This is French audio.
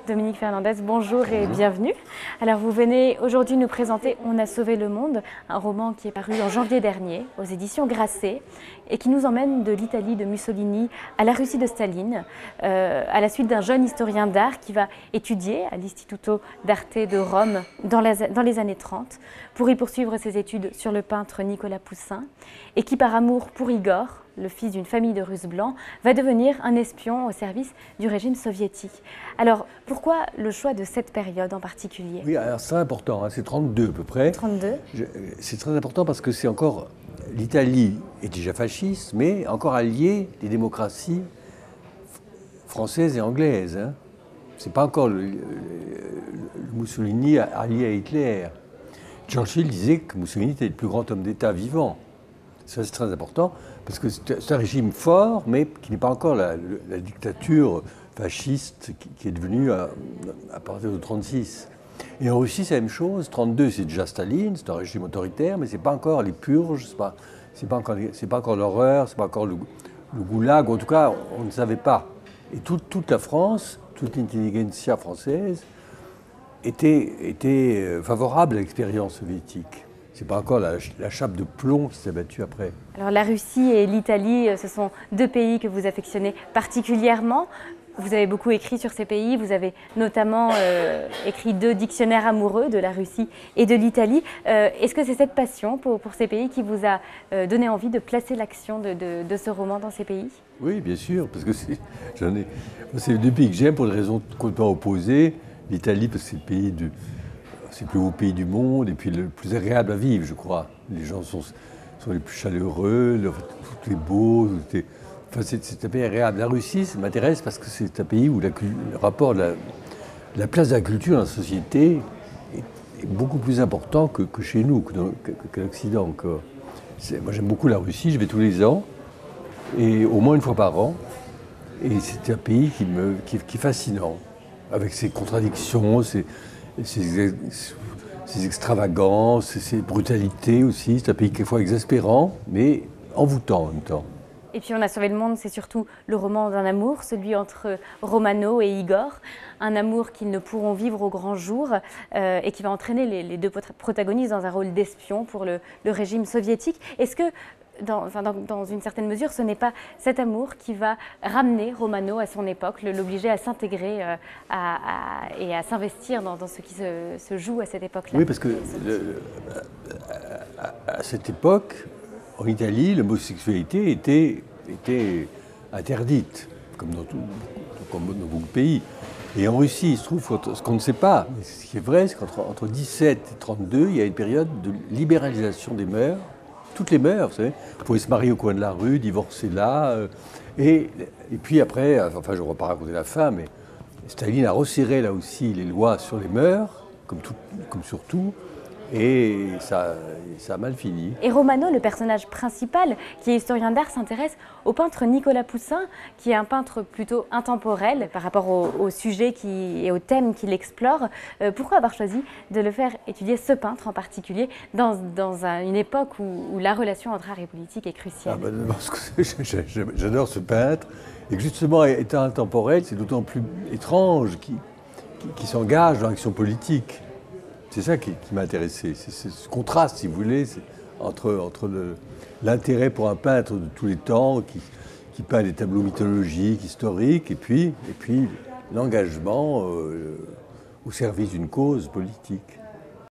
Dominique Fernandez, bonjour et Bonjour. bienvenue. Alors vous venez aujourd'hui nous présenter On a sauvé le monde, un roman qui est paru en janvier dernier aux éditions Grasset et qui nous emmène de l'Italie de Mussolini à la Russie de Staline, à la suite d'un jeune historien d'art qui va étudier à l'Istituto d'Arte de Rome dans les années 30 pour y poursuivre ses études sur le peintre Nicolas Poussin et qui par amour pour Igor, le fils d'une famille de Russes blancs, va devenir un espion au service du régime soviétique. Alors, pourquoi le choix de cette période en particulier? Oui, alors c'est très important, hein, c'est 32 à peu près. 32. C'est très important parce que c'est encore... L'Italie est déjà fasciste, mais encore alliée des démocraties françaises et anglaises. Hein. C'est pas encore le Mussolini allié à Hitler. Churchill disait que Mussolini était le plus grand homme d'État vivant. Ça, c'est très important, parce que c'est un régime fort, mais qui n'est pas encore la dictature fasciste qui est devenue à partir de 1936. Et en Russie, c'est la même chose. 1932, c'est déjà Staline, c'est un régime autoritaire, mais ce n'est pas encore les purges, c'est pas encore l'horreur, c'est pas encore le goulag. En tout cas, on ne savait pas. Et toute la France, toute l'intelligentsia française était favorable à l'expérience soviétique. C'est pas encore la chape de plomb qui s'est battue après. Alors la Russie et l'Italie, ce sont deux pays que vous affectionnez particulièrement. Vous avez beaucoup écrit sur ces pays, vous avez notamment écrit 2 dictionnaires amoureux de la Russie et de l'Italie. Est-ce que c'est cette passion pour ces pays qui vous a donné envie de placer l'action de ce roman dans ces pays? Oui, bien sûr, parce que c'est les deux pays que j'aime pour des raisons complètement opposées. L'Italie, parce que c'est le plus beau pays du monde et puis le plus agréable à vivre, je crois. Les gens sont les plus chaleureux, tout est beau, enfin, c'est un pays agréable. La Russie, ça m'intéresse parce que c'est un pays où le rapport, la place de la culture dans la société est beaucoup plus important que chez nous, que l'Occident encore. Moi, j'aime beaucoup la Russie, je vais tous les ans, et au moins une fois par an. Et c'est un pays qui est fascinant, avec ses contradictions, ses extravagances, ses brutalités aussi. C'est un pays quelquefois exaspérant, mais envoûtant en même temps. Et puis On a sauvé le monde, c'est surtout le roman d'un amour, celui entre Romano et Igor. Un amour qu'ils ne pourront vivre au grand jour et qui va entraîner les deux protagonistes dans un rôle d'espion pour le régime soviétique. Est-ce que, dans une certaine mesure, ce n'est pas cet amour qui va ramener Romano à son époque, l'obliger à s'intégrer et à s'investir dans ce qui se joue à cette époque-là? Oui, parce que à cette époque, en Italie, l'homosexualité était interdite, comme dans beaucoup de pays. Et en Russie, il se trouve ce qu'on ne sait pas, mais ce qui est vrai, c'est qu'entre 17 et 32, il y a une période de libéralisation des mœurs. Toutes les mœurs, vous savez. Vous pouvez se marier au coin de la rue, divorcer là. Et puis après, enfin je ne vais pas raconter la fin, mais Staline a resserré là aussi les lois sur les mœurs, comme sur tout. Et ça a mal fini. Et Romano, le personnage principal, qui est historien d'art, s'intéresse au peintre Nicolas Poussin, qui est un peintre plutôt intemporel par rapport au sujet et au thème qu'il explore. Pourquoi avoir choisi de le faire étudier ce peintre en particulier dans une époque où la relation entre art et politique est cruciale? Parce que j'adore ce peintre, et que justement, étant intemporel, c'est d'autant plus étrange qu'il s'engage dans l'action politique. C'est ça qui m'a intéressé, c'est ce contraste, si vous voulez, entre l'intérêt pour un peintre de tous les temps qui peint des tableaux mythologiques, historiques, et puis l'engagement au service d'une cause politique.